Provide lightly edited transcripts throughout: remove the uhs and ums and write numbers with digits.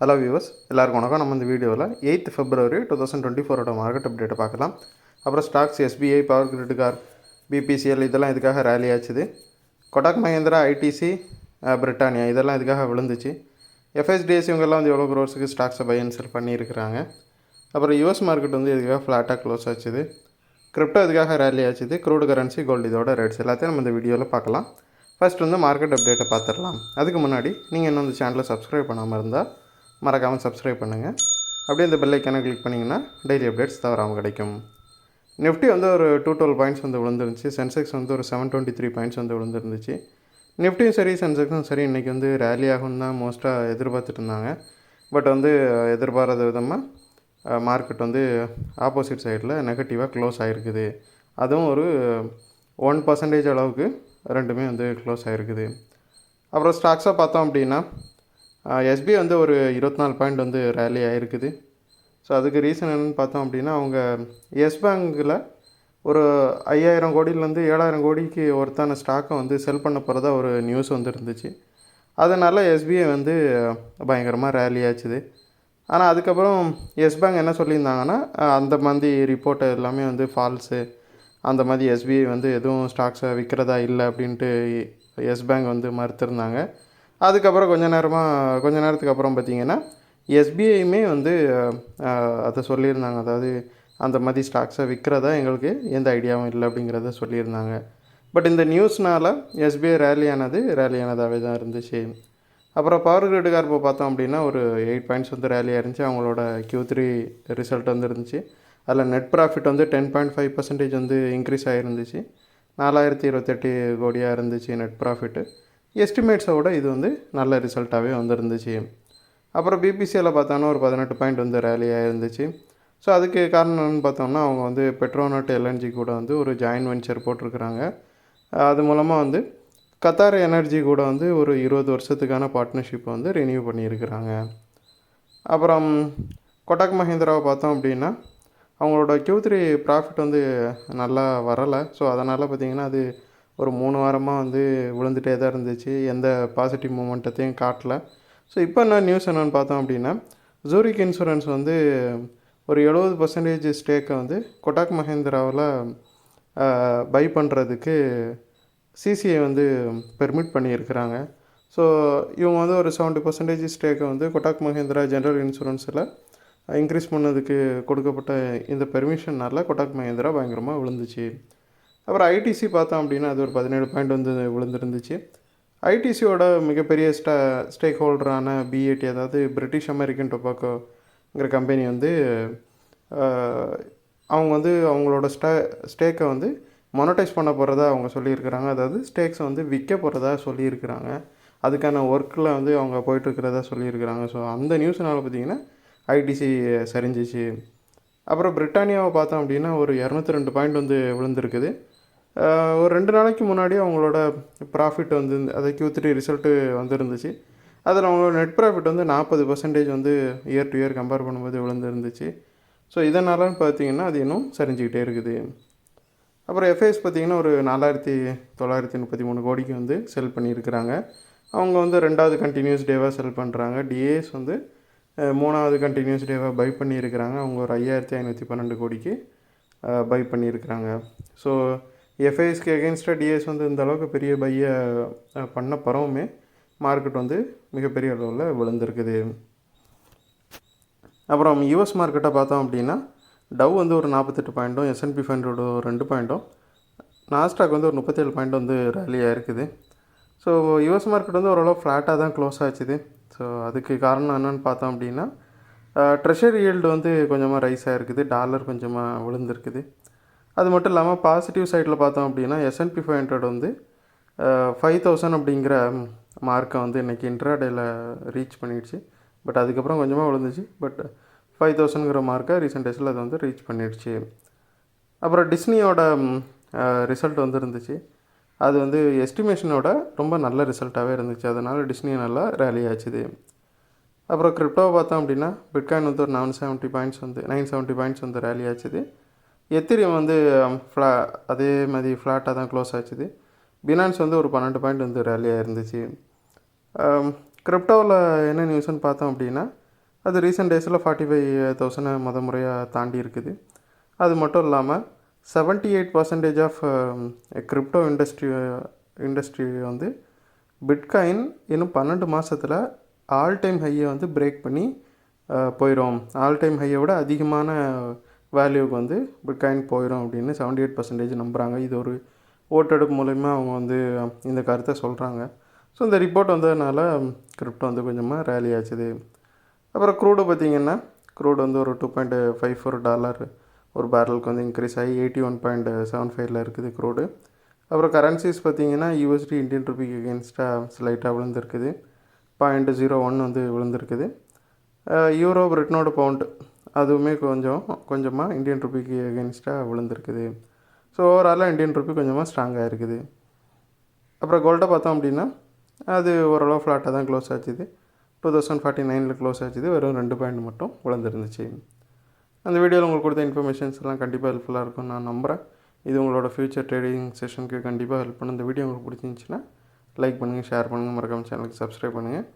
Hello viewers, எல்லாருக்கும் வணக்கம். நம்ம இந்த வீடியோவில் 8th February 2024 மார்க்கெட் அப்டேட்டை பார்க்கலாம். அப்புறம் ஸ்டாக்ஸ் எஸ்பிஐ, பவர் கிரிட் கார், பிபிசிஎல் இதெல்லாம் இதுக்காக ரேலி ஆச்சுது. கொடாக் மஹேந்திரா, ஐடிசி, பிரிட்டானியா இதெல்லாம் இதுக்காக விழுந்துச்சு. எஃப்எஸ்டிஎஸ் இவங்கெல்லாம் வந்து எவ்வளோ க்ரோர்ஸுக்கு ஸ்டாக்ஸை பை அண்ட் செல் பண்ணியிருக்கிறாங்க. அப்புறம் யூஎஸ் மார்க்கெட் வந்து இதுக்காக ஃப்ளாட்டாக க்ளோஸ் ஆச்சுது. கிரிப்டோ இதுக்காக ரேலி ஆச்சுது. க்ரூடு கரன்சி, கோல்டு இதோட ரேட்ஸ் எல்லாத்தையும் நம்ம இந்த வீடியோவில் பார்க்கலாம். ஃபர்ஸ்ட் வந்து மார்க்கெட் அப்டேட்டை பார்த்துடலாம். அதுக்கு முன்னாடி நீங்கள் இன்னும் இந்த சேனலை சப்ஸ்கிரைப் பண்ணாமல் இருந்தால் மறக்காமல் சப்ஸ்கிரைப் பண்ணுங்கள். அப்படியே இந்த பெல் ஐக்கானை கிளிக் பண்ணிங்கன்னா டெய்லி அப்டேட்ஸ் தவறாமல் கிடைக்கும். நிஃப்டி வந்து ஒரு 212 பாயிண்ட்ஸ் வந்து விழுந்துருந்துச்சு. சென்செக்ஸ் வந்து ஒரு 723 பாயிண்ட்ஸ் வந்து விழுந்துருந்துச்சு. நிஃப்டியும் சரி சென்செக்ஸும் சரி இன்றைக்கி வந்து ரேலி ஆகும்னு தான் மோஸ்ட்டாக எதிர்பார்த்துட்டு இருந்தாங்க. பட் வந்து எதிர்பாராத விதமாக மார்க்கெட் வந்து ஆப்போசிட் சைடில் நெகட்டிவாக க்ளோஸ் ஆகிருக்குது. அதுவும் ஒரு 1% அளவுக்கு ரெண்டுமே வந்து க்ளோஸ் ஆகிருக்குது. அப்புறம் ஸ்டாக்ஸாக பார்த்தோம் அப்படின்னா எஸ்பிஐ வந்து ஒரு 24 பாயிண்ட் வந்து ரேலி ஆகிருக்குது. ஸோ அதுக்கு ரீசன் என்னென்னு பார்த்தோம் அப்படின்னா அவங்க எஸ் பேங்கில் ஒரு 5000 கோடியிலேருந்து 7000 கோடிக்கு ஒருத்தான ஸ்டாக்கை வந்து செல் பண்ண போகிறதா ஒரு நியூஸ் வந்து இருந்துச்சு. அதனால் எஸ்பிஐ வந்து பயங்கரமாக ரேலி ஆச்சுது. ஆனால் அதுக்கப்புறம் எஸ் பேங்க் என்ன சொல்லியிருந்தாங்கன்னா அந்த மாதிரி ரிப்போர்ட் எல்லாமே வந்து ஃபால்ஸு, அந்த மாதிரி எஸ்பிஐ வந்து எதுவும் ஸ்டாக்ஸை விற்கிறதா இல்லை அப்படின்ட்டு எஸ் பேங்க் வந்து மறுத்திருந்தாங்க. அதுக்கப்புறம் கொஞ்ச நேரத்துக்கு அப்புறம் பார்த்திங்கன்னா எஸ்பிஐயுமே வந்து அதை சொல்லியிருந்தாங்க. அதாவது அந்த மாதிரி ஸ்டாக்ஸை விற்கிறதா எங்களுக்கு எந்த ஐடியாவும் இல்லை அப்படிங்கிறத சொல்லியிருந்தாங்க. பட் இந்த நியூஸ்னால் எஸ்பிஐ ரேலியானதாகவே தான் இருந்துச்சு. அப்புறம் பவர் கிரிட் கார் இப்போ பார்த்தோம் அப்படின்னா ஒரு 8 பாயிண்ட்ஸ் வந்து ரேலியாக இருந்துச்சு. அவங்களோட Q3 ரிசல்ட் வந்து இருந்துச்சு. அதில் நெட் ப்ராஃபிட் வந்து 10.5% வந்து இன்க்ரீஸ் ஆகிருந்துச்சு. 4028 கோடியாக இருந்துச்சு நெட் ப்ராஃபிட்டு. எஸ்டிமேட்ஸை விட இது வந்து நல்ல ரிசல்ட்டாகவே வந்துருந்துச்சு. அப்புறம் பிபிசியில் பார்த்தோன்னா ஒரு 18 பாயிண்ட் வந்து ரேலியாக இருந்துச்சு. ஸோ அதுக்கு காரணம் என்னென்னு பார்த்தோம்னா அவங்க வந்து பெட்ரோநெட் எல்என்ஜி கூட வந்து ஒரு ஜாயின்ட் வெஞ்சர் போட்டிருக்கிறாங்க. அது மூலமாக வந்து கத்தார் எனர்ஜி கூட வந்து ஒரு 20 வருஷத்துக்கான பார்ட்னர்ஷிப்பை வந்து ரினியூ பண்ணியிருக்கிறாங்க. அப்புறம் கொடாக் மஹேந்திராவை பார்த்தோம் அப்படின்னா அவங்களோட Q3 ப்ராஃபிட் வந்து நல்லா வரலை. ஸோ அதனால் பார்த்திங்கன்னா அது ஒரு 3 வாரமாக வந்து விழுந்துகிட்டே தான் இருந்துச்சு. எந்த பாசிட்டிவ் மூமெண்ட்டத்தையும் காட்டல. ஸோ இப்போ என்ன நியூஸ் என்னென்னு பார்த்தோம் அப்படின்னா ஜூரிக் இன்சூரன்ஸ் வந்து ஒரு 70% ஸ்டேக்கை வந்து கொடாக் மஹேந்திராவில் பை பண்ணுறதுக்கு சிசிஐ வந்து பெர்மிட் பண்ணியிருக்கிறாங்க. ஸோ இவங்க வந்து ஒரு 70% ஸ்டேக்கை வந்து கொடாக் மஹேந்திரா ஜென்ரல் இன்சூரன்ஸில் இன்க்ரீஸ் பண்ணதுக்கு கொடுக்கப்பட்ட இந்த பெர்மிஷனால் கொடாக் மஹேந்திரா பயங்கரமாக விழுந்துச்சு. அப்புறம் ஐடிசி பார்த்தோம் அப்படின்னா அது ஒரு 17 பாயிண்ட் வந்து விழுந்துருந்துச்சு. ஐடிசியோட மிகப்பெரிய ஸ்டேக் ஹோல்டரான பிஏடி, அதாவது பிரிட்டிஷ் அமெரிக்கன் டொபாக்கோங்கிற கம்பெனி வந்து அவங்க வந்து அவங்களோட ஸ்டேக்கை வந்து மொனடைஸ் பண்ண போகிறதா அவங்க சொல்லியிருக்கிறாங்க. அதாவது ஸ்டேக்ஸை வந்து விற்க போகிறதா சொல்லியிருக்கிறாங்க. அதுக்கான ஒர்க்கில் வந்து அவங்க போயிட்டுருக்கிறதா சொல்லியிருக்கிறாங்க. ஸோ அந்த நியூஸ்னால் பார்த்திங்கன்னா ஐடிசி சரிஞ்சிச்சு. அப்புறம் பிரிட்டானியாவை பார்த்தோம் அப்படின்னா ஒரு 202 பாயிண்ட் வந்து விழுந்திருக்குது. ஒரு 2 நாளைக்கு முன்னாடி அவங்களோட ப்ராஃபிட் வந்து அது Q3 ரிசல்ட்டு வந்துருந்துச்சு. அதில் அவங்களோட நெட் ப்ராஃபிட் வந்து 40% வந்து இயர் டு இயர் கம்பேர் பண்ணும்போது விழுந்துருந்துச்சு. ஸோ இதனால் பார்த்திங்கன்னா அது இன்னும் சரிஞ்சிக்கிட்டே இருக்குது. அப்புறம் எஃப்ஐஎஸ் பார்த்திங்கன்னா ஒரு 4933 கோடிக்கு வந்து செல் பண்ணியிருக்கிறாங்க. அவங்க வந்து 2வது கண்டினியூஸ் டேவாக செல் பண்ணுறாங்க. டிஏஎஸ் வந்து 3வது கண்டினியூஸ் டேவாக பை பண்ணியிருக்கிறாங்க. அவங்க ஒரு 5512 கோடிக்கு பை பண்ணியிருக்கிறாங்க. ஸோ எஃப்ஐஎஸ்க்கு எகென்ஸ்டாக டிஎஸ் வந்து இந்த அளவுக்கு பெரிய பையை பண்ண பரவுமே மார்க்கெட் வந்து மிகப்பெரிய அளவில் விழுந்திருக்குது. அப்புறம் யூஎஸ் மார்க்கெட்டை பார்த்தோம் அப்படின்னா டவ் வந்து ஒரு 48 பாயிண்ட்டும், S&P 500 ஒரு 2 பாயிண்ட்டும், நாஸ்டாக் வந்து ஒரு 37 பாயிண்ட் வந்து ரேலியாக இருக்குது. ஸோ யூஎஸ் மார்க்கெட் வந்து ஓரளவு ஃப்ளாட்டாக தான் க்ளோஸ் ஆச்சுது. ஸோ அதுக்கு காரணம் என்னென்னு பார்த்தோம் அப்படின்னா ட்ரெஷரி ஈல்டு வந்து கொஞ்சமாக ரைஸ் ஆகிருக்குது, டாலர் கொஞ்சமாக விழுந்திருக்குது. அது மட்டும் இல்லாமல் பாசிட்டிவ் சைடில் பார்த்தோம் அப்படின்னா S&P 500 வந்து 5000 அப்படிங்கிற மார்க்கை வந்து இன்றைக்கி இன்ட்ராடேயில் ரீச் பண்ணிடுச்சு. பட் அதுக்கப்புறம் கொஞ்சமாக விழுந்துச்சு. பட் 5000ங்கிற மார்க்கை ரீசெண்ட் டேஸில் அது வந்து ரீச் பண்ணிடுச்சு. அப்புறம் டிஸ்னியோட ரிசல்ட் வந்து இருந்துச்சு. அது வந்து எஸ்டிமேஷனோட ரொம்ப நல்ல ரிசல்ட்டாகவே இருந்துச்சு. அதனால் டிஸ்னி நல்லா ரேலி ஆச்சுது. அப்புறம் கிரிப்டோவை பார்த்தோம் அப்படின்னா பிட்காயின் வந்து ஒரு 970 பாயிண்ட்ஸ் வந்து ரேலி ஆச்சுது. எத்திரியம் வந்து அதே மாதிரி ஃப்ளாட்டாக தான் க்ளோஸ் ஆச்சுது. பினான்ஸ் வந்து ஒரு 12 பாயிண்ட் வந்து ரேலியாக இருந்துச்சு. கிரிப்டோவில் என்ன நியூஸ்ன்னு பார்த்தோம் அப்படின்னா அது ரீசெண்ட் டேஸில் 45,000 முறையாக தாண்டி இருக்குது. அது மட்டும் இல்லாமல் 78% ஆஃப் கிரிப்டோ இண்டஸ்ட்ரி வந்து பிட்காயின் இன்னும் 12 மாதத்தில் ஆல் டைம் ஹையை வந்து பிரேக் பண்ணி போயிடும். ஆல் டைம் ஹையை விட அதிகமான வேல்யூக்கு வந்து பிட்காயின் போயிடும் அப்படின்னு 78% நம்புகிறாங்க. இது ஒரு ஓட்டெடுப்பு மூலயமா அவங்க வந்து இந்த கருத்தை சொல்கிறாங்க. ஸோ இந்த ரிப்போர்ட் வந்ததுனால கிரிப்டோ வந்து கொஞ்சமாக ரேலி ஆச்சுது. அப்புறம் க்ரூடு பார்த்திங்கன்னா க்ரூட் வந்து ஒரு $2.54 ஒரு பேரலுக்கு வந்து இன்க்ரீஸ் ஆகி 81.75 இருக்குது க்ரூடு. அப்புறம் கரன்சிஸ் பார்த்திங்கன்னா USD இந்தியன் ருபிக்கு எகென்ஸ்டாக ஸ்லைட்டாக விழுந்திருக்குது. 0.01 வந்து விழுந்திருக்குது. யூரோ பிரிட்டனோட பவுண்டு அதுவுமே கொஞ்சமாக இந்தியன் ருபிக்கு எகென்ஸ்டாக விழுந்திருக்குது. ஸோ ஓவராலாக இந்தியன் ருபி கொஞ்சமாக ஸ்ட்ராங்காக இருக்குது. அப்புறம் கோல்டை பார்த்தோம் அப்படின்னா அது ஓரளவு ஃப்ளாட்டாக தான் க்ளோஸ் ஆச்சுது. 2049 க்ளோஸ் ஆச்சுது. வெறும் 2 பாயிண்ட் மட்டும் விழுந்துருந்துச்சு. அந்த வீடியோவில் உங்களுக்கு கொடுத்த இன்ஃபர்மேஷன்ஸ் எல்லாம் கண்டிப்பாக ஹெல்ப்ஃபுல்லாக இருக்கும்னு நான் நம்புகிறேன். இது உங்களோட ஃப்யூச்சர் ட்ரேடிங் செஷனுக்கு கண்டிப்பாக ஹெல்ப் பண்ணும். இந்த வீடியோ உங்களுக்கு பிடிச்சிருந்துச்சின்னா லைக் பண்ணுங்கள், ஷேர் பண்ணுங்கள், மறக்காம சேனலுக்கு சப்ஸ்கிரைப் பண்ணுங்கள்.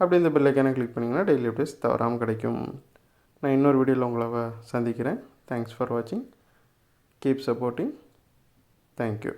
அப்படி இந்த பெல் ஐக்கானை கிளிக் பண்ணிங்கன்னா டெய்லி அப்டேட்ஸ் தவறாமல் கிடைக்கும். நான் இன்னொரு வீடியோவில் உங்களை சந்திக்கிறேன். தேங்க்ஸ் ஃபார் வாட்சிங். Keep supporting. தேங்க்யூ.